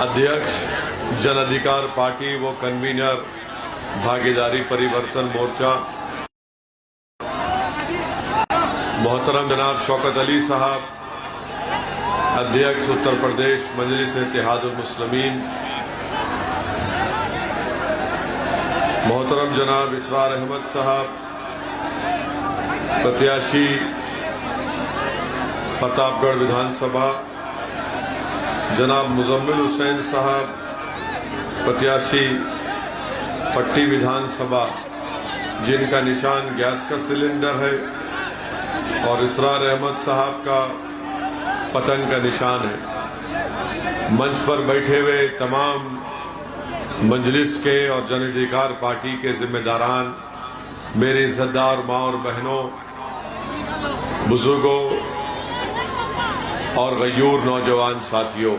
अध्यक्ष जन अधिकार पार्टी व कन्वीनर भागीदारी परिवर्तन मोर्चा मोहतरम जनाब शौकत अली साहब, अध्यक्ष उत्तर प्रदेश मजलिस इत्तेहादुल मुस्लिमीन, मोहतरम जनाब इसरार अहमद साहब, प्रत्याशी प्रतापगढ़ विधानसभा, जनाब मुजम्मिल हुसैन साहब, प्रत्याशी पट्टी विधानसभा, जिनका निशान गैस का सिलेंडर है, और इसरार अहमद साहब का पतंग का निशान है। मंच पर बैठे हुए तमाम मजलिस के और जन अधिकार पार्टी के जिम्मेदारान, मेरे इज्जतदार माँ और बहनों, बुजुर्गों और गयूर नौजवान साथियों,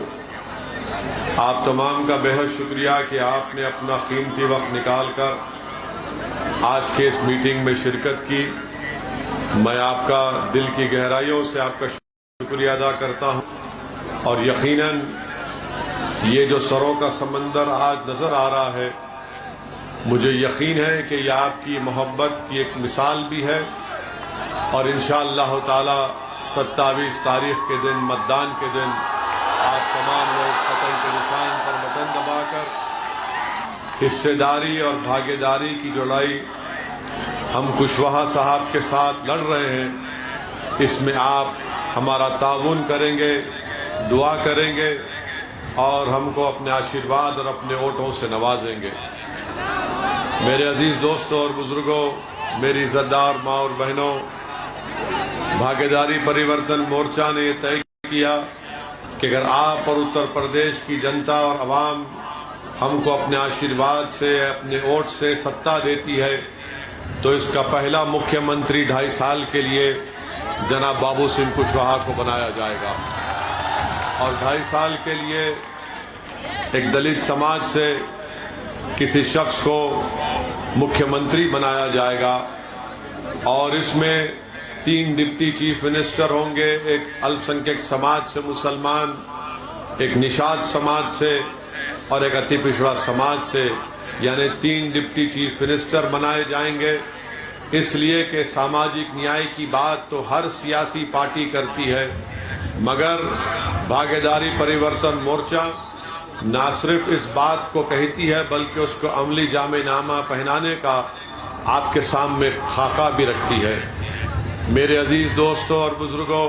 आप तमाम का बेहद शुक्रिया कि आपने अपना कीमती वक्त निकालकर आज के इस मीटिंग में शिरकत की। मैं आपका दिल की गहराइयों से आपका शुक्रिया अदा करता हूं, और यकीनन ये जो सरों का समंदर आज नजर आ रहा है, मुझे यकीन है कि यह आपकी मोहब्बत की एक मिसाल भी है, और इंशाअल्लाह ताला 27 तारीख के दिन, मतदान के दिन, आप तमाम लोग पतंग के निशान पर बटन दबाकर हिस्सेदारी और भागीदारी की जो लड़ाई हम कुशवाहा साहब के साथ लड़ रहे हैं, इसमें आप हमारा ताउन करेंगे, दुआ करेंगे और हमको अपने आशीर्वाद और अपने वोटों से नवाजेंगे। मेरे अजीज दोस्तों और बुजुर्गों, मेरी इज्जतदार माँ और बहनों, भागीदारी परिवर्तन मोर्चा ने यह तय किया कि अगर आप और उत्तर प्रदेश की जनता और अवाम हमको अपने आशीर्वाद से, अपने वोट से सत्ता देती है, तो इसका पहला मुख्यमंत्री 2.5 साल के लिए जनाब बाबू सिंह कुशवाहा को बनाया जाएगा, और 2.5 साल के लिए एक दलित समाज से किसी शख्स को मुख्यमंत्री बनाया जाएगा, और इसमें 3 डिप्टी चीफ मिनिस्टर होंगे, एक अल्पसंख्यक समाज से मुसलमान, एक निषाद समाज से और एक अति पिछड़ा समाज से, यानी 3 डिप्टी चीफ मिनिस्टर बनाए जाएंगे। इसलिए कि सामाजिक न्याय की बात तो हर सियासी पार्टी करती है, मगर भागीदारी परिवर्तन मोर्चा ना सिर्फ इस बात को कहती है बल्कि उसको अमली जामेनामा पहनाने का आपके सामने खाका भी रखती है। मेरे अजीज दोस्तों और बुजुर्गों,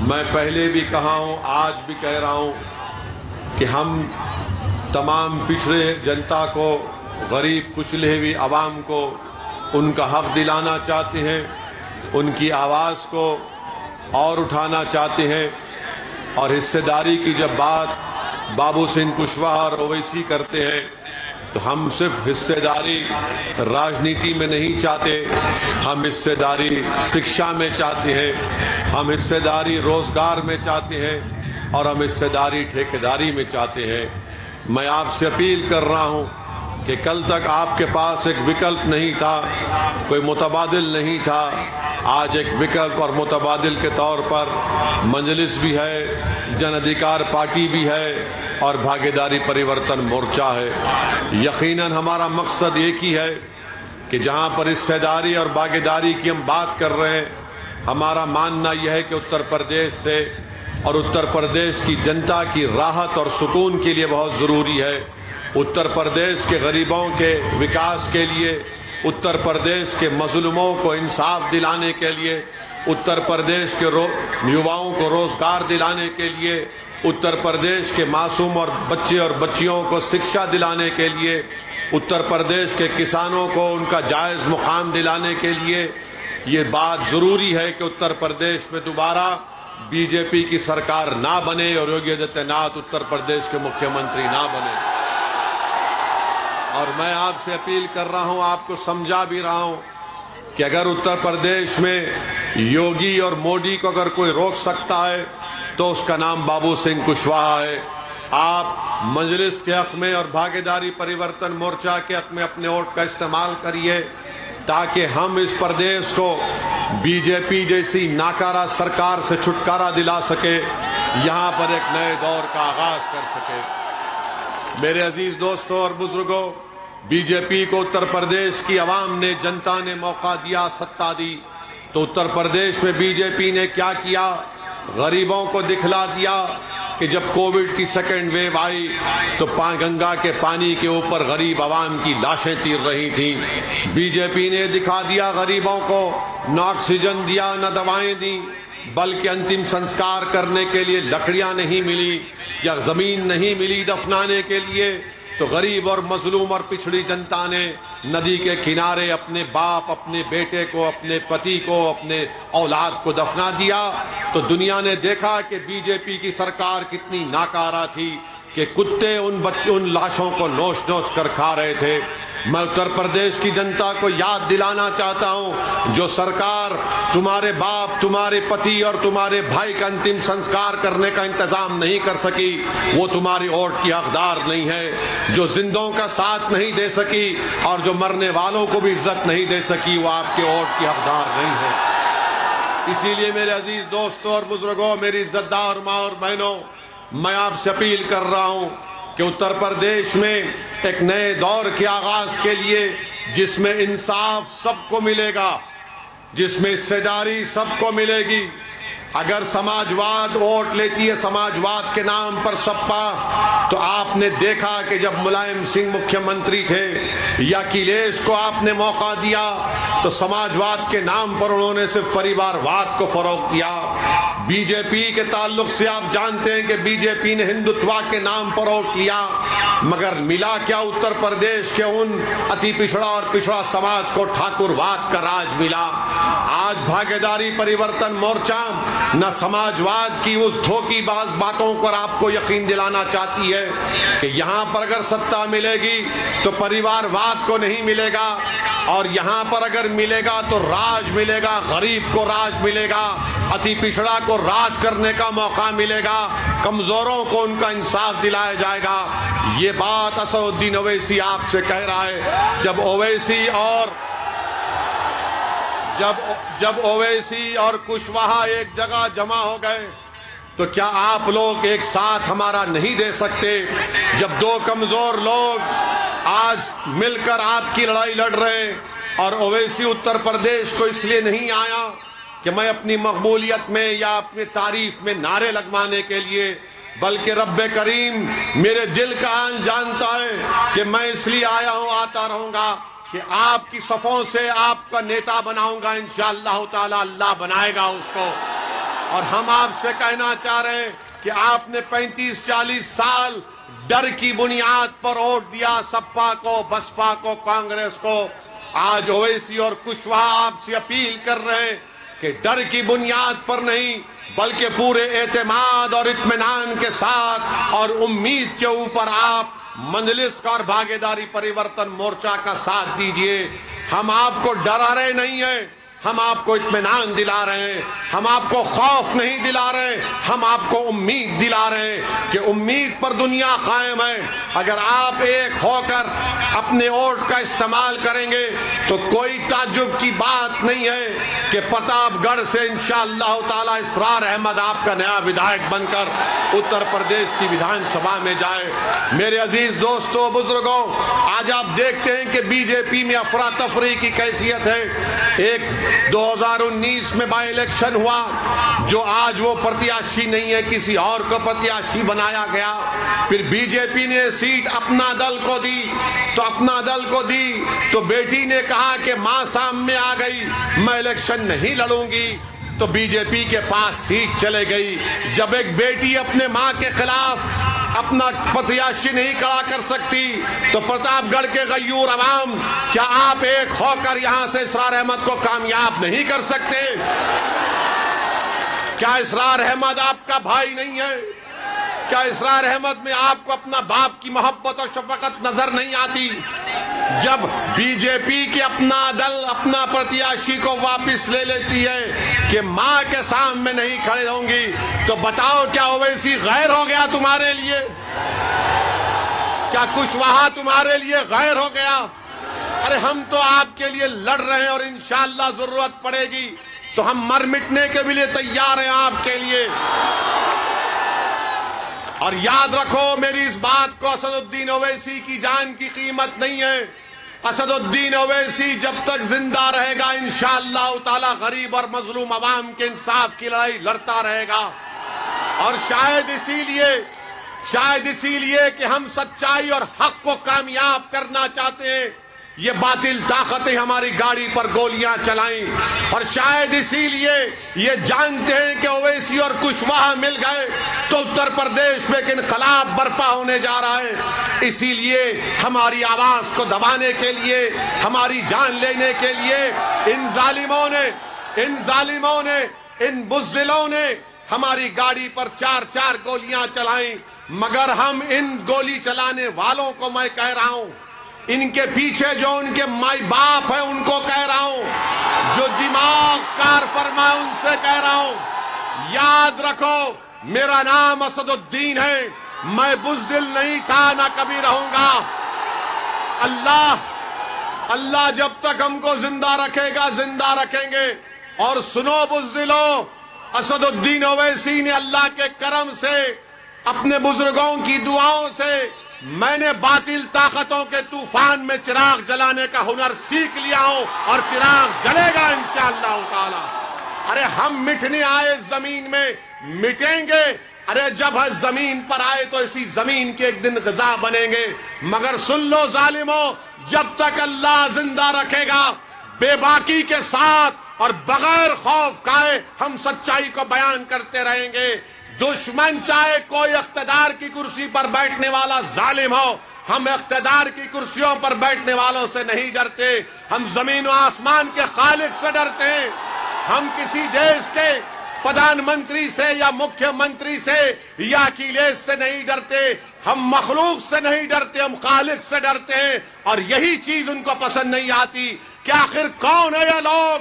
मैं पहले भी कहा हूं, आज भी कह रहा हूं कि हम तमाम पिछड़े जनता को, गरीब कुचले हुई आवाम को उनका हक दिलाना चाहते हैं, उनकी आवाज़ को और उठाना चाहते हैं, और हिस्सेदारी की जब बात बाबू सिंह कुशवाहा और ओवैसी करते हैं, तो हम सिर्फ हिस्सेदारी राजनीति में नहीं चाहते, हम हिस्सेदारी शिक्षा में चाहते हैं, हम हिस्सेदारी रोजगार में चाहते हैं, और हम हिस्सेदारी ठेकेदारी में चाहते हैं। मैं आपसे अपील कर रहा हूं कि कल तक आपके पास एक विकल्प नहीं था, कोई मुतबादिल नहीं था, आज एक विकल्प और मुतबादिल के तौर पर मजलिस भी है, जन अधिकार पार्टी भी है, और भागीदारी परिवर्तन मोर्चा है। यकीनन हमारा मकसद एक ही है कि जहां पर हिस्सेदारी और भागीदारी की हम बात कर रहे हैं, हमारा मानना यह है कि उत्तर प्रदेश से और उत्तर प्रदेश की जनता की राहत और सुकून के लिए बहुत ज़रूरी है, उत्तर प्रदेश के गरीबों के विकास के लिए, उत्तर प्रदेश के मजलूमों को इंसाफ दिलाने के लिए, उत्तर प्रदेश के युवाओं को रोजगार दिलाने के लिए, उत्तर प्रदेश के मासूम और बच्चे और बच्चियों को शिक्षा दिलाने के लिए, उत्तर प्रदेश के किसानों को उनका जायज़ मुकाम दिलाने के लिए ये बात ज़रूरी है कि उत्तर प्रदेश में दोबारा बीजेपी की सरकार ना बने और योगी आदित्यनाथ उत्तर प्रदेश के मुख्यमंत्री ना बने। और मैं आपसे अपील कर रहा हूं, आपको समझा भी रहा हूं कि अगर उत्तर प्रदेश में योगी और मोदी को अगर कोई रोक सकता है तो उसका नाम बाबू सिंह कुशवाहा है। आप मजलिस के हक में और भागीदारी परिवर्तन मोर्चा के हक में अपने वोट का इस्तेमाल करिए, ताकि हम इस प्रदेश को बीजेपी जैसी नाकारा सरकार से छुटकारा दिला सके, यहाँ पर एक नए दौर का आगाज कर सके। मेरे अजीज दोस्तों और बुजुर्गों, बीजेपी को उत्तर प्रदेश की आवाम ने, जनता ने मौका दिया, सत्ता दी, तो उत्तर प्रदेश में बीजेपी ने क्या किया? गरीबों को दिखला दिया कि जब कोविड की सेकेंड वेव आई तो गंगा के पानी के ऊपर गरीब आवाम की लाशें तीर रही थी। बीजेपी ने दिखा दिया गरीबों को, न ऑक्सीजन दिया, न दवाएं दी, बल्कि अंतिम संस्कार करने के लिए लकड़ियां नहीं मिली या जमीन नहीं मिली दफनाने के लिए, तो गरीब और मजलूम और पिछड़ी जनता ने नदी के किनारे अपने बाप, अपने बेटे को, अपने पति को, अपने औलाद को दफना दिया। तो दुनिया ने देखा कि बीजेपी की सरकार कितनी नाकारा थी कि कुत्ते उन लाशों को नोच नोच कर खा रहे थे। मैं उत्तर प्रदेश की जनता को याद दिलाना चाहता हूं, जो सरकार तुम्हारे बाप, तुम्हारे पति और तुम्हारे भाई का अंतिम संस्कार करने का इंतजाम नहीं कर सकी, वो तुम्हारी वोट की हकदार नहीं है। जो जिंदों का साथ नहीं दे सकी और जो मरने वालों को भी इज्जत नहीं दे सकी, वो आपके वोट की हकदार नहीं है। इसीलिए मेरे अजीज दोस्तों और बुजुर्गों, मेरी इज्जतदार माँ और बहनों, मैं आपसे अपील कर रहा हूं कि उत्तर प्रदेश में एक नए दौर के आगाज के लिए, जिसमें इंसाफ सबको मिलेगा, जिसमें हिस्सेदारी सबको मिलेगी। अगर समाजवाद वोट लेती है समाजवाद के नाम पर सपा, तो आपने देखा कि जब मुलायम सिंह मुख्यमंत्री थे या अखिलेश को आपने मौका दिया तो समाजवाद के नाम पर उन्होंने सिर्फ परिवारवाद को फरोग दिया। बीजेपी के ताल्लुक से आप जानते हैं कि बीजेपी ने हिंदुत्व के नाम पर वोट लिया, मगर मिला क्या? उत्तर प्रदेश के उन अति पिछड़ा और पिछड़ा समाज को ठाकुरवाद का राज मिला। आज भागीदारी परिवर्तन मोर्चा न समाजवाद की उस धोखेबाज बातों पर आपको यकीन दिलाना चाहती है कि यहां पर अगर सत्ता मिलेगी तो परिवारवाद को नहीं मिलेगा, और यहां पर अगर मिलेगा तो राज मिलेगा, गरीब को राज मिलेगा, अति पिछड़ा को राज करने का मौका मिलेगा, कमजोरों को उनका इंसाफ दिलाया जाएगा। ये बात असदुद्दीन ओवैसी आपसे कह रहा है। जब ओवैसी और कुशवाहा एक जगह जमा हो गए तो क्या आप लोग एक साथ हमारा नहीं दे सकते? जब दो कमजोर लोग आज मिलकर आपकी लड़ाई लड़ रहे हैं, और ओवैसी उत्तर प्रदेश को इसलिए नहीं आया कि मैं अपनी मकबूलियत में या अपनी तारीफ में नारे लगवाने के लिए, बल्कि रब्बे करीम मेरे दिल का हाल जानता है कि मैं इसलिए आया हूं, आता रहूंगा कि आपकी सफों से आपका नेता बनाऊंगा। इंशाअल्लाह ताला अल्लाह बनाएगा उसको। और हम आपसे कहना चाह रहे हैं कि आपने 35-40 साल डर की बुनियाद पर वोट दिया सपा को, बसपा को, कांग्रेस को। आज ओवैसी और कुशवाहा आपसे अपील कर रहे हैं कि डर की बुनियाद पर नहीं, बल्कि पूरे एतमाद और इत्मीनान के साथ और उम्मीद के ऊपर आप मंजलिस का और भागीदारी परिवर्तन मोर्चा का साथ दीजिए। हम आपको डरा रहे नहीं है, हम आपको इत्मीनान दिला रहे हैं, हम आपको खौफ नहीं दिला रहे, हम आपको उम्मीद दिला रहे हैं कि उम्मीद पर दुनिया कायम है। अगर आप एक होकर अपने वोट का इस्तेमाल करेंगे तो कोई ताज्जुब की बात नहीं है कि प्रतापगढ़ से इंशाअल्लाह ताला इसरार अहमद आपका नया विधायक बनकर उत्तर प्रदेश की विधानसभा में जाए। मेरे अजीज दोस्तों, बुजुर्गों, आज आप देखते हैं कि बीजेपी में अफरा तफरी की कैफियत है। एक 2019 में बाई इलेक्शन हुआ, जो आज वो प्रत्याशी नहीं है, किसी और को प्रत्याशी बनाया गया। फिर बीजेपी ने सीट अपना दल को दी, तो अपना दल को दी तो बेटी ने कहा कि मां सामने आ गई, मैं इलेक्शन नहीं लड़ूंगी, तो बीजेपी के पास सीट चले गई। जब एक बेटी अपने मां के खिलाफ अपना प्रत्याशी नहीं खड़ा कर सकती, तो प्रतापगढ़ के गयूर अवाम, क्या आप एक होकर यहां से इसरार अहमद को कामयाब नहीं कर सकते? क्या इसरार अहमद आपका भाई नहीं है? क्या इसरार अहमद में आपको अपना बाप की मोहब्बत और शफकत नजर नहीं आती? जब बीजेपी की अपना दल अपना प्रत्याशी को वापस ले लेती है कि मां के सामने नहीं खड़े होंगी, तो बताओ क्या ओवैसी गैर हो गया तुम्हारे लिए? क्या कुशवाहा तुम्हारे लिए गैर हो गया? अरे हम तो आपके लिए लड़ रहे हैं और इंशाअल्लाह जरूरत पड़ेगी तो हम मर मिटने के भी लिए तैयार हैं आपके लिए। और याद रखो मेरी इस बात को, असदुद्दीन ओवैसी की जान की कीमत नहीं है। असदुद्दीन ओवैसी जब तक जिंदा रहेगा इंशाअल्लाह ताला गरीब और मजलूम अवाम के इंसाफ की लड़ाई लड़ता रहेगा। और शायद इसीलिए कि हम सच्चाई और हक को कामयाब करना चाहते हैं, ये बातिल ताकतें हमारी गाड़ी पर गोलियां चलाएं। और शायद इसीलिए ये जानते हैं कि ओवैसी और कुशवाहा मिल गए तो उत्तर प्रदेश में इनकलाब बर्पा होने जा रहा है। इसीलिए हमारी आवाज को दबाने के लिए, हमारी जान लेने के लिए इन जालिमों ने, इन बुज़दिलों ने हमारी गाड़ी पर 4-4 गोलियां चलाई। मगर हम इन गोली चलाने वालों को मैं कह रहा हूं, इनके पीछे जो उनके माई बाप है उनको कह रहा हूं, जो दिमाग कार फरमा उनसे कह रहा हूं, याद रखो मेरा नाम असदुद्दीन है, मैं बुज़दिल नहीं था ना कभी रहूंगा। अल्लाह जब तक हमको जिंदा रखेगा जिंदा रखेंगे। और सुनो बुज़दिलों, असदुद्दीन ओवैसी ने अल्लाह के करम से, अपने बुजुर्गों की दुआओं से, मैंने बातिल ताकतों के तूफान में चिराग जलाने का हुनर सीख लिया हूं और चिराग जलेगा इंशाअल्लाह ताला। अरे हम मिटने आए जमीन में, मिटेंगे। अरे जब हम जमीन पर आए तो इसी जमीन के एक दिन ग़िज़ा बनेंगे। मगर सुन लो जालिमों, जब तक अल्लाह जिंदा रखेगा बेबाकी के साथ और बगैर खौफ खाए हम सच्चाई को बयान करते रहेंगे। दुश्मन चाहे कोई इख्तिदार की कुर्सी पर बैठने वाला जालिम हो, हम इख्तिदार की कुर्सियों पर बैठने वालों से नहीं डरते, हम जमीन और आसमान के खालिक से डरते हैं। हम किसी देश के प्रधानमंत्री से या मुख्यमंत्री से या अखिलेश से नहीं डरते, हम मखलूक से नहीं डरते, हम खालिक से डरते हैं। और यही चीज उनको पसंद नहीं आती कि आखिर कौन है ये लोग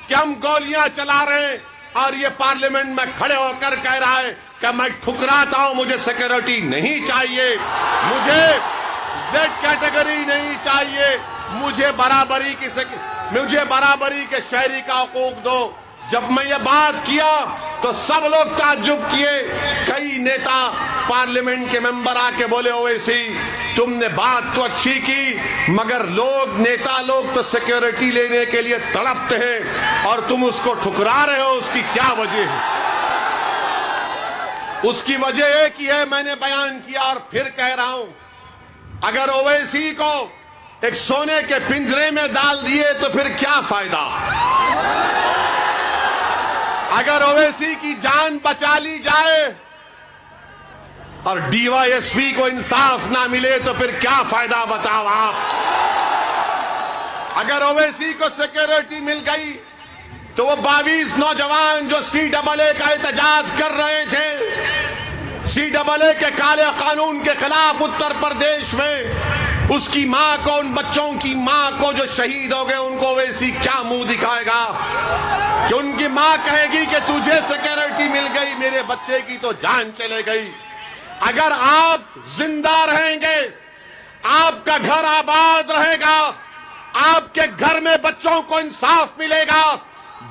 कि हम गोलियां चला रहे हैं और ये पार्लियामेंट में खड़े होकर कह रहा है कि मैं ठुकराता हूं, मुझे सिक्योरिटी नहीं चाहिए, मुझे जेड कैटेगरी नहीं चाहिए, मुझे बराबरी के शहरी का हकूक दो। जब मैं ये बात किया तो सब लोग ताज्जुब किए। कई नेता पार्लियामेंट के मेंबर आके बोले ओवैसी तुमने बात तो अच्छी की, मगर नेता लोग तो सिक्योरिटी लेने के लिए तड़पते हैं और तुम उसको ठुकरा रहे हो, उसकी क्या वजह है? उसकी वजह एक ही है, मैंने बयान किया और फिर कह रहा हूं, अगर ओवैसी को एक सोने के पिंजरे में डाल दिए तो फिर क्या फायदा? अगर ओवैसी की जान बचा ली जाए और डीवाईएसपी को इंसाफ ना मिले तो फिर क्या फायदा बताओ आप? अगर ओवैसी को सिक्योरिटी मिल गई तो वो 22 नौजवान जो CAA का एहतजाज कर रहे थे, CAA के काले कानून के खिलाफ उत्तर प्रदेश में, उसकी मां को, उन बच्चों की मां को जो शहीद हो गए, उनको ओवैसी क्या मुंह दिखाएगा? कि उनकी मां कहेगी कि तुझे सिक्योरिटी मिल गई, मेरे बच्चे की तो जान चले गई। अगर आप जिंदा रहेंगे, आपका घर आबाद रहेगा, आपके घर में बच्चों को इंसाफ मिलेगा,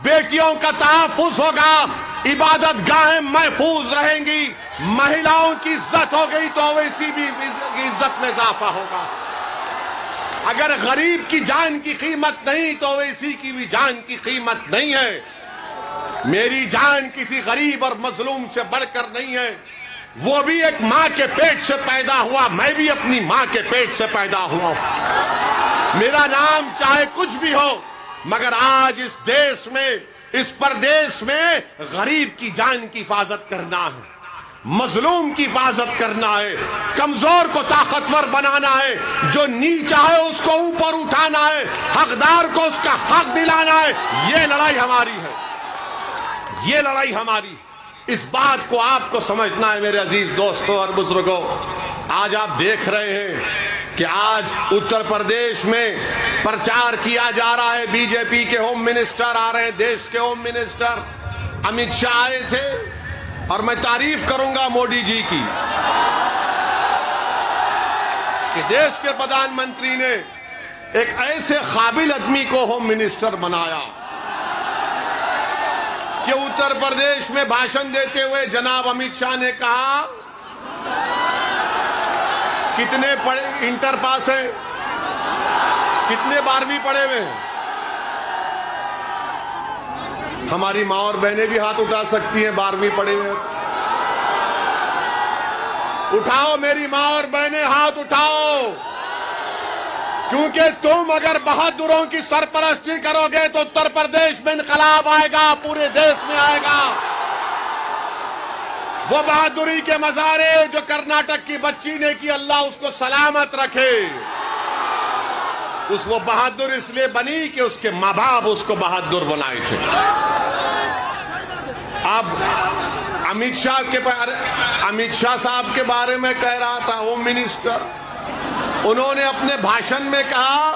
बेटियों का तहफ्फुज़ होगा, इबादत गाहें महफूज रहेंगी, महिलाओं की इज्जत हो गई तो ओवैसी भी इज्जत में इजाफा होगा। अगर गरीब की जान की कीमत नहीं तो ओवैसी की भी जान की कीमत नहीं है। मेरी जान किसी गरीब और मजलूम से बढ़कर नहीं है। वो भी एक मां के पेट से पैदा हुआ, मैं भी अपनी मां के पेट से पैदा हुआ। मेरा नाम चाहे कुछ भी हो, मगर आज इस देश में, इस प्रदेश में गरीब की जान की हिफाजत करना है, मजलूम की हिफाजत करना है, कमजोर को ताकतवर बनाना है, जो नीचा है उसको ऊपर उठाना है, हकदार को उसका हक दिलाना है। ये लड़ाई हमारी है, ये लड़ाई हमारी। इस बात को आपको समझना है मेरे अजीज दोस्तों और बुजुर्गों। आज आप देख रहे हैं कि आज उत्तर प्रदेश में प्रचार किया जा रहा है, बीजेपी के होम मिनिस्टर आ रहे हैं, देश के होम मिनिस्टर अमित शाह आए थे, और मैं तारीफ करूंगा मोदी जी की कि देश के प्रधानमंत्री ने एक ऐसे काबिल आदमी को होम मिनिस्टर बनाया कि उत्तर प्रदेश में भाषण देते हुए जनाब अमित शाह ने कहा कितने पढ़े इंटर पास हैं? कितने 12वीं पढ़े हुए हैं? हमारी माँ और बहनें भी हाथ उठा सकती हैं 12वीं पढ़े हुए। उठाओ मेरी माँ और बहनें, हाथ उठाओ, क्योंकि तुम अगर बहादुरों की सरपरस्ती करोगे तो उत्तर प्रदेश में इनकलाब आएगा, पूरे देश में आएगा। वो बहादुरी के मजारे जो कर्नाटक की बच्ची ने की, अल्लाह उसको सलामत रखे। वो बहादुर इसलिए बनी कि उसके माँ बाप उसको बहादुर बनाए थे। अब अमित शाह साहब के बारे में कह रहा था होम मिनिस्टर, उन्होंने अपने भाषण में कहा,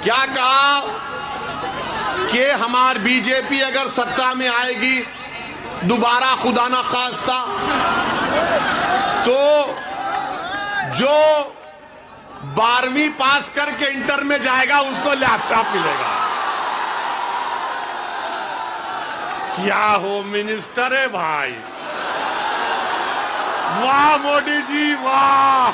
क्या कहा कि हमारी बीजेपी अगर सत्ता में आएगी दोबारा, खुदा ना खास्ता, तो जो 12वीं पास करके इंटर में जाएगा उसको लैपटॉप मिलेगा। क्या होम मिनिस्टर है भाई, वाह मोदी जी वाह।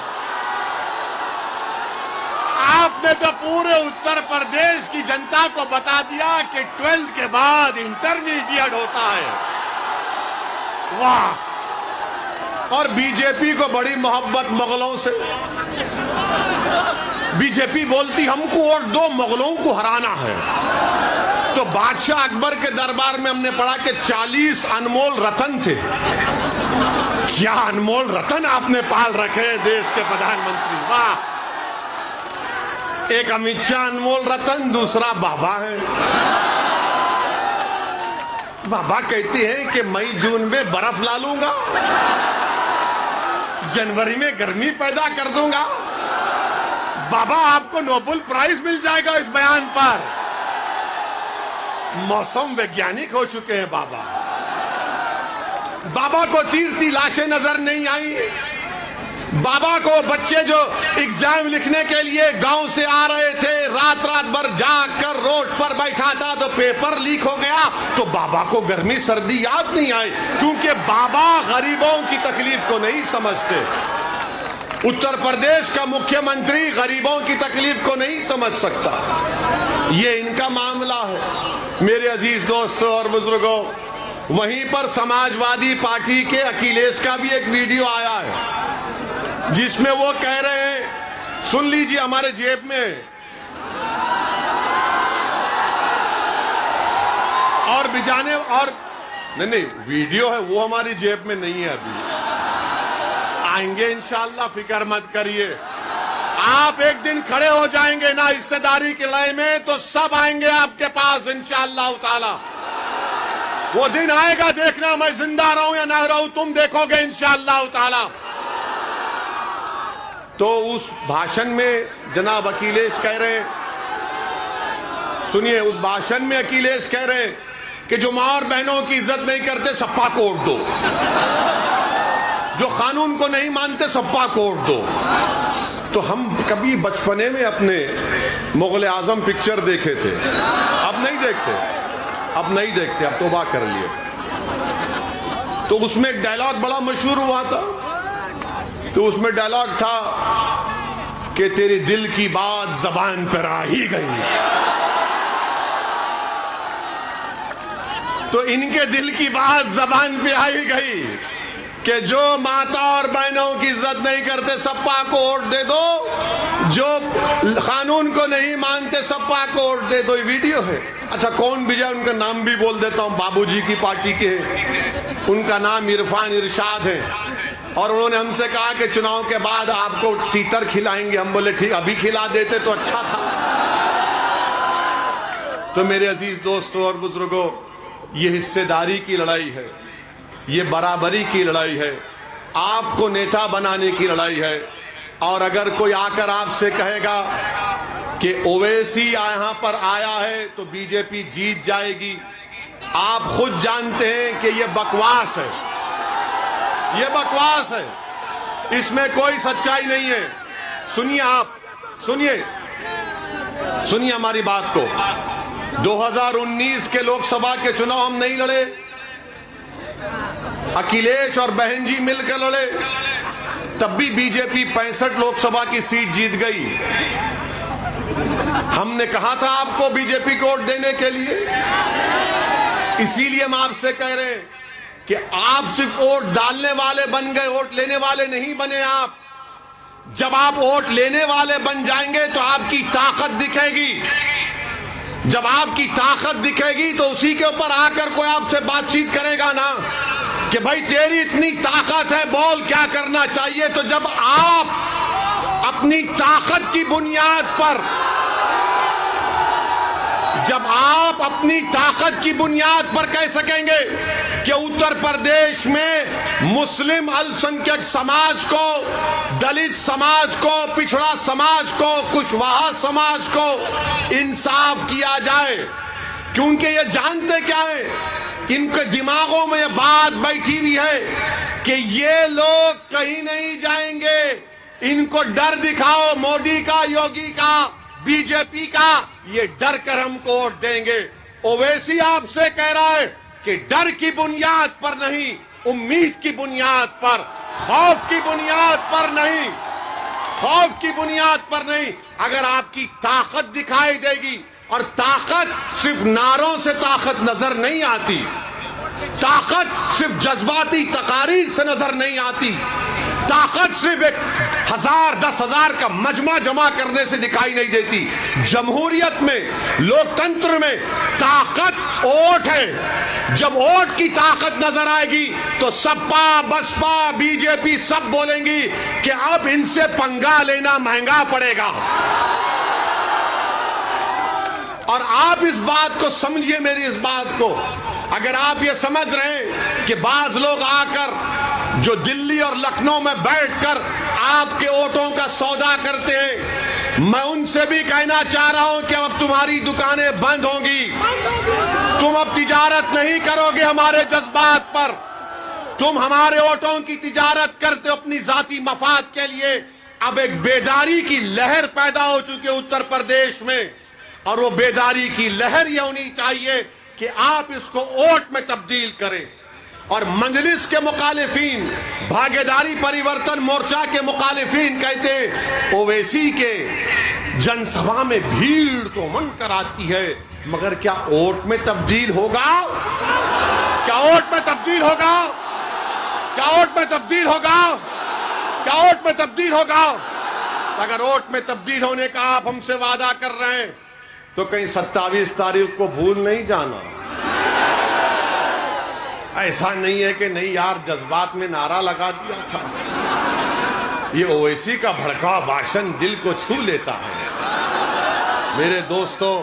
आपने तो पूरे उत्तर प्रदेश की जनता को बता दिया कि 12th के बाद इंटरमीडिएट होता है, वाह। और बीजेपी को बड़ी मोहब्बत मुगलों से, बीजेपी बोलती हमको और 2 मुगलों को हराना है। तो बादशाह अकबर के दरबार में हमने पढ़ा कि 40 अनमोल रतन थे। क्या अनमोल रतन आपने पाल रखे देश के प्रधानमंत्री, वाह। एक अमित शाह अनमोल रतन, दूसरा बाबा है। बाबा कहते हैं कि मई जून में बर्फ ला लूंगा, जनवरी में गर्मी पैदा कर दूंगा। बाबा आपको नोबेल प्राइज मिल जाएगा इस बयान पर। मौसम वैज्ञानिक हो चुके हैं बाबा। बाबा को तीरती लाशें नजर नहीं आई। बाबा को बच्चे जो एग्जाम लिखने के लिए गांव से आ रहे थे, रात रात भर जाग कर रोड पर बैठा था तो पेपर लीक हो गया, तो बाबा को गर्मी सर्दी याद नहीं आई, क्योंकि बाबा गरीबों की तकलीफ को नहीं समझते। उत्तर प्रदेश का मुख्यमंत्री गरीबों की तकलीफ को नहीं समझ सकता। ये इनका मामला है। मेरे अजीज दोस्तों और बुजुर्गों, वहीं पर समाजवादी पार्टी के अखिलेश का भी एक वीडियो आया है जिसमें वो कह रहे हैं, सुन लीजिए, हमारे जेब में और बिजाने और नहीं वीडियो है, वो हमारी जेब में नहीं है, अभी आएंगे इंशाअल्लाह, फिक्र मत करिए। आप एक दिन खड़े हो जाएंगे ना हिस्सेदारी की लड़ाई में, तो सब आएंगे आपके पास इंशाअल्लाह ताला। वो दिन आएगा, देखना मैं जिंदा रहूं या ना रहूं, तुम देखोगे इंशाअल्लाह ताला। तो उस भाषण में जनाब अखिलेश कह रहे हैं, सुनिए, उस भाषण में अखिलेश कह रहे हैं कि जो मां और बहनों की इज्जत नहीं करते सप्पा को वोट दो, जो कानून को नहीं मानते सप्पा को वोट दो। तो हम कभी बचपने में अपने मुगल आजम पिक्चर देखे थे, अब नहीं देखते, अब तौबा कर लिए। तो उसमें एक डायलॉग बड़ा मशहूर हुआ था, तो उसमें डायलॉग था कि तेरे दिल की बात जबान पर आ ही गई। तो इनके दिल की बात जबान पे आ ही गई कि जो माता और बहनों की इज्जत नहीं करते सपा को वोट दे दो, जो कानून को नहीं मानते सपा को वोट दे दो। ये वीडियो है। अच्छा, कौन विजय, उनका नाम भी बोल देता हूं, बाबूजी की पार्टी के, उनका नाम इरफान इरशाद है। और उन्होंने हमसे कहा कि चुनाव के बाद आपको तीतर खिलाएंगे। हम बोले ठीक, अभी खिला देते तो अच्छा था। तो मेरे अजीज दोस्तों और बुजुर्गों, ये हिस्सेदारी की लड़ाई है, ये बराबरी की लड़ाई है, आपको नेता बनाने की लड़ाई है। और अगर कोई आकर आपसे कहेगा कि ओवैसी यहां पर आया है तो बीजेपी जीत जाएगी, आप खुद जानते हैं कि ये बकवास है, ये बकवास है, इसमें कोई सच्चाई नहीं है। सुनिए, आप सुनिए हमारी बात को। 2019 के लोकसभा के चुनाव हम नहीं लड़े, अखिलेश और बहन जी मिलकर लड़े। तब भी बीजेपी 65 लोकसभा की सीट जीत गई। हमने कहा था आपको बीजेपी को वोट देने के लिए, इसीलिए हम आपसे कह रहे हैं कि आप सिर्फ वोट डालने वाले बन गए, वोट लेने वाले नहीं बने आप। जब आप वोट लेने वाले बन जाएंगे तो आपकी ताकत दिखेगी। जब आपकी ताकत दिखेगी तो उसी के ऊपर आकर कोई आपसे बातचीत करेगा ना कि भाई तेरी इतनी ताकत है, बोल क्या करना चाहिए। तो जब आप अपनी ताकत की बुनियाद पर, जब आप अपनी ताकत की बुनियाद पर कह सकेंगे कि उत्तर प्रदेश में मुस्लिम अल्पसंख्यक समाज को, दलित समाज को, पिछड़ा समाज को, कुशवाहा समाज को इंसाफ किया जाए, क्योंकि ये जानते क्या है, इनके दिमागों में ये बात बैठी हुई है कि ये लोग कहीं नहीं जाएंगे, इनको डर दिखाओ मोदी का, योगी का, बीजेपी का, ये डर कर हमको वोट देंगे। ओवैसी आपसे कह रहा है कि डर की बुनियाद पर नहीं, उम्मीद की बुनियाद पर, खौफ की बुनियाद पर नहीं, खौफ की बुनियाद पर नहीं। अगर आपकी ताकत दिखाई देगी, और ताकत सिर्फ नारों से ताकत नजर नहीं आती, ताकत सिर्फ जज्बाती तकारीर से नजर नहीं आती, ताकत सिर्फ 1000 10,000 का मजमा जमा करने से दिखाई नहीं देती। जमहूरियत में, लोकतंत्र में ताकत वोट है। जब वोट की ताकत नजर आएगी तो सपा, बसपा, बीजेपी सब बोलेंगी कि अब इनसे पंगा लेना महंगा पड़ेगा। और आप इस बात को समझिए, मेरी इस बात को, अगर आप ये समझ रहे हैं कि बाज लोग आकर जो दिल्ली और लखनऊ में बैठकर आपके वोटों का सौदा करते हैं, मैं उनसे भी कहना चाह रहा हूं कि अब तुम्हारी दुकानें बंद होंगी, तुम अब तिजारत नहीं करोगे हमारे जज्बात पर, तुम हमारे वोटों की तिजारत करते हो अपनी जाती मफाद के लिए। अब एक बेदारी की लहर पैदा हो चुकी है उत्तर प्रदेश में, और वो बेदारी की लहर ये होनी चाहिए कि आप इसको वोट में तब्दील करें। और मजलिस के मुखालिफिन, भागीदारी परिवर्तन मोर्चा के मुखालिफिन कहते हैं ओवैसी के जनसभा में भीड़ तो मन कराती है, मगर क्या वोट में तब्दील होगा? क्या वोट में तब्दील होगा? क्या वोट में तब्दील होगा? क्या वोट में तब्दील होगा? अगर वोट में तब्दील होने का आप हमसे वादा कर रहे हैं तो कहीं 27 तारीख को भूल नहीं जाना। ऐसा नहीं है कि नहीं यार जज्बात में नारा लगा दिया था। ये ओवैसी का भड़का भाषण दिल को छू लेता है। मेरे दोस्तों,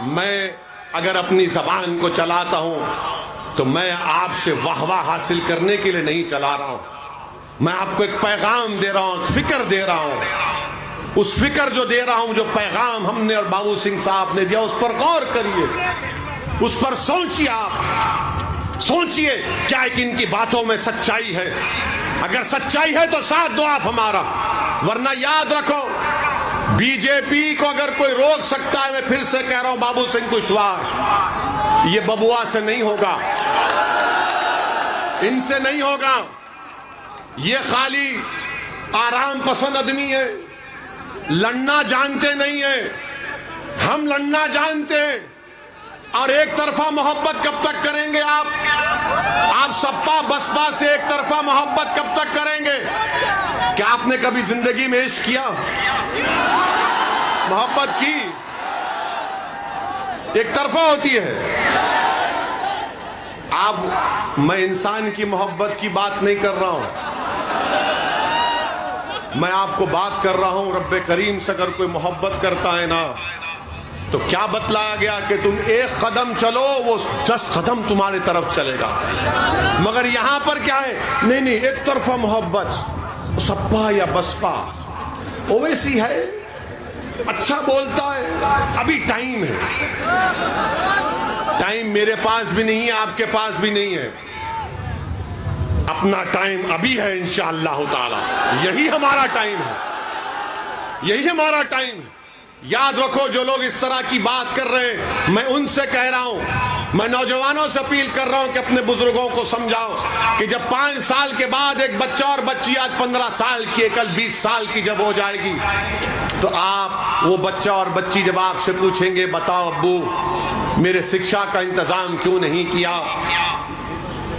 मैं अगर अपनी जबान को चलाता हूं तो मैं आपसे वाहवाह हासिल करने के लिए नहीं चला रहा हूं। मैं आपको एक पैगाम दे रहा हूं, फिक्र दे रहा हूं। उस फिक्र जो दे रहा हूं, जो पैगाम हमने और बाबू सिंह साहब ने दिया, उस पर गौर करिए, उस पर सोचिए। आप सोचिए क्या कि इनकी बातों में सच्चाई है। अगर सच्चाई है तो साथ दो आप हमारा, वरना याद रखो बीजेपी को अगर कोई रोक सकता है, मैं फिर से कह रहा हूं बाबू सिंह कुशवाहा, ये बबुआ से नहीं होगा, इनसे नहीं होगा। ये खाली आराम पसंद आदमी है, लड़ना जानते नहीं है। हम लड़ना जानते हैं। और एक तरफा मोहब्बत कब तक करेंगे आप? आप सपा बसपा से एक तरफा मोहब्बत कब तक करेंगे? क्या आपने कभी जिंदगी में इश्क किया, मोहब्बत की? एक तरफा होती है। आप, मैं इंसान की मोहब्बत की बात नहीं कर रहा हूं, मैं आपको बात कर रहा हूं रब्बे करीम से। अगर कोई मोहब्बत करता है ना, तो क्या बतलाया गया कि तुम एक कदम चलो, वो 10 कदम तुम्हारी तरफ चलेगा। मगर यहां पर क्या है? नहीं नहीं, एक तरफा मोहब्बत, सपा या बसपा। ओवैसी है, अच्छा बोलता है, अभी टाइम है। टाइम मेरे पास भी नहीं है, आपके पास भी नहीं है। अपना टाइम अभी है इंशाअल्लाह ताला। यही हमारा टाइम है, यही हमारा टाइम है। याद रखो, जो लोग इस तरह की बात कर रहे हैं, मैं उनसे कह रहा हूं मैं नौजवानों से अपील कर रहा हूं कि अपने बुजुर्गों को समझाओ कि जब 5 साल के बाद एक बच्चा और बच्ची आज 15 साल की है, कल 20 साल की जब हो जाएगी, तो आप वो बच्चा और बच्ची जब आपसे पूछेंगे, बताओ अब्बू मेरे शिक्षा का इंतजाम क्यों नहीं किया,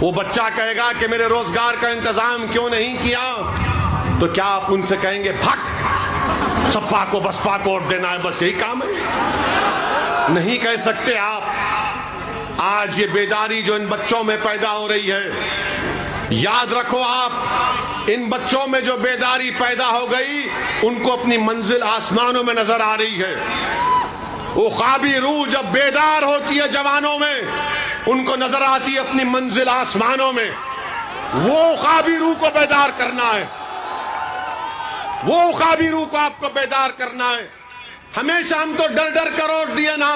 वो बच्चा कहेगा कि मेरे रोजगार का इंतजाम क्यों नहीं किया, तो क्या आप उनसे कहेंगे भाग सपा को बसपा को वोट देना है, बस यही काम है? नहीं कह सकते आप। आज ये बेदारी जो इन बच्चों में पैदा हो रही है, याद रखो आप, इन बच्चों में जो बेदारी पैदा हो गई, उनको अपनी मंजिल आसमानों में नजर आ रही है। वो ख्वाबी रूह जब बेदार होती है जवानों में, उनको नजर आती है अपनी मंजिल आसमानों में। वो ख्वाबी रूह को बेदार करना है, वो ख्वाबी रूह को आपको बेदार करना है। हमेशा हम तो डर डर कर वोट दिए ना,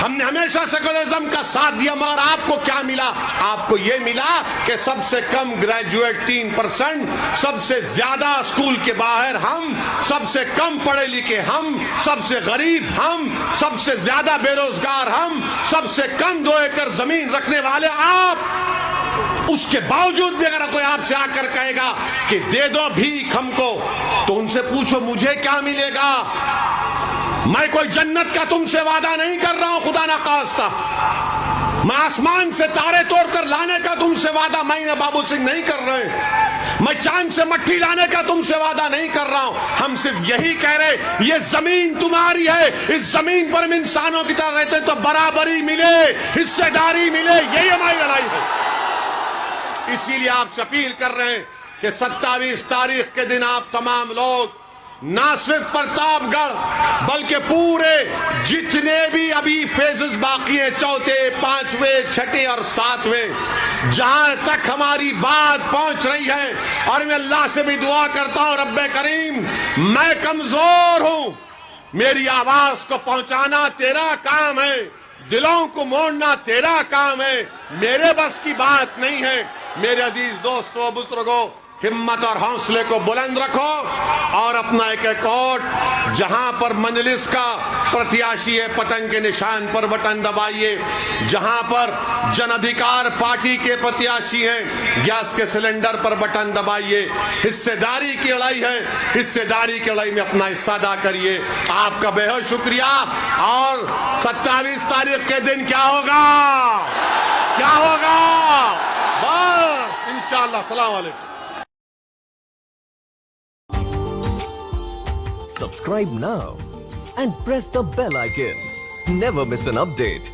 हमने हमेशा सेकुलरिज्म का साथ दिया, मगर आपको क्या मिला? आपको यह मिला कि सबसे कम ग्रेजुएट 3%, सबसे ज्यादा स्कूल के बाहर हम, सबसे कम पढ़े लिखे हम, सबसे गरीब हम, सबसे ज्यादा बेरोजगार हम, सबसे कम 2 एकड़ जमीन रखने वाले आप। उसके बावजूद भी अगर कोई आपसे आकर कहेगा कि दे दो भीख हमको, तो उनसे पूछो मुझे क्या मिलेगा? मैं कोई जन्नत का तुमसे वादा नहीं कर रहा हूं, खुदा ना खास्ता। मैं आसमान से तारे तोड़कर लाने का तुमसे वादा मैं बाबू सिंह नहीं कर रहे। मैं चांद से मट्टी लाने का तुमसे वादा नहीं कर रहा हूं। हम सिर्फ यही कह रहे, ये जमीन तुम्हारी है, इस जमीन पर हम इंसानों की तरह रहते हैं, तो बराबरी मिले, हिस्सेदारी मिले, यही हमारी लड़ाई है। इसीलिए आपसे अपील कर रहे हैं कि 27 तारीख के दिन आप तमाम लोग ना सिर्फ प्रतापगढ़ बल्कि पूरे जितने भी अभी फेजेस बाकी हैं, 4थे, 5वें, 6ठे और 7वें, जहां तक हमारी बात पहुंच रही है, और मैं अल्लाह से भी दुआ करता हूं, रब्बे करीम मैं कमजोर हूं, मेरी आवाज को पहुंचाना तेरा काम है, दिलों को मोड़ना तेरा काम है, मेरे बस की बात नहीं है। मेरे अजीज दोस्तों, बुजुर्गों, हिम्मत और हौसले को बुलंद रखो और अपना एक एक वोट जहां पर मंजलिस का प्रत्याशी है, पतंग के निशान पर बटन दबाइए। जहां पर जन अधिकार पार्टी के प्रत्याशी हैं, गैस के सिलेंडर पर बटन दबाइए। हिस्सेदारी की लड़ाई है, हिस्सेदारी की लड़ाई में अपना हिस्सा अदा करिए। आपका बेहद शुक्रिया। और 27 तारीख के दिन क्या होगा, क्या होगा? बस इंशाअल्लाह। अस्सलाम वालेकुम। Subscribe now and press the bell icon. Never miss an update.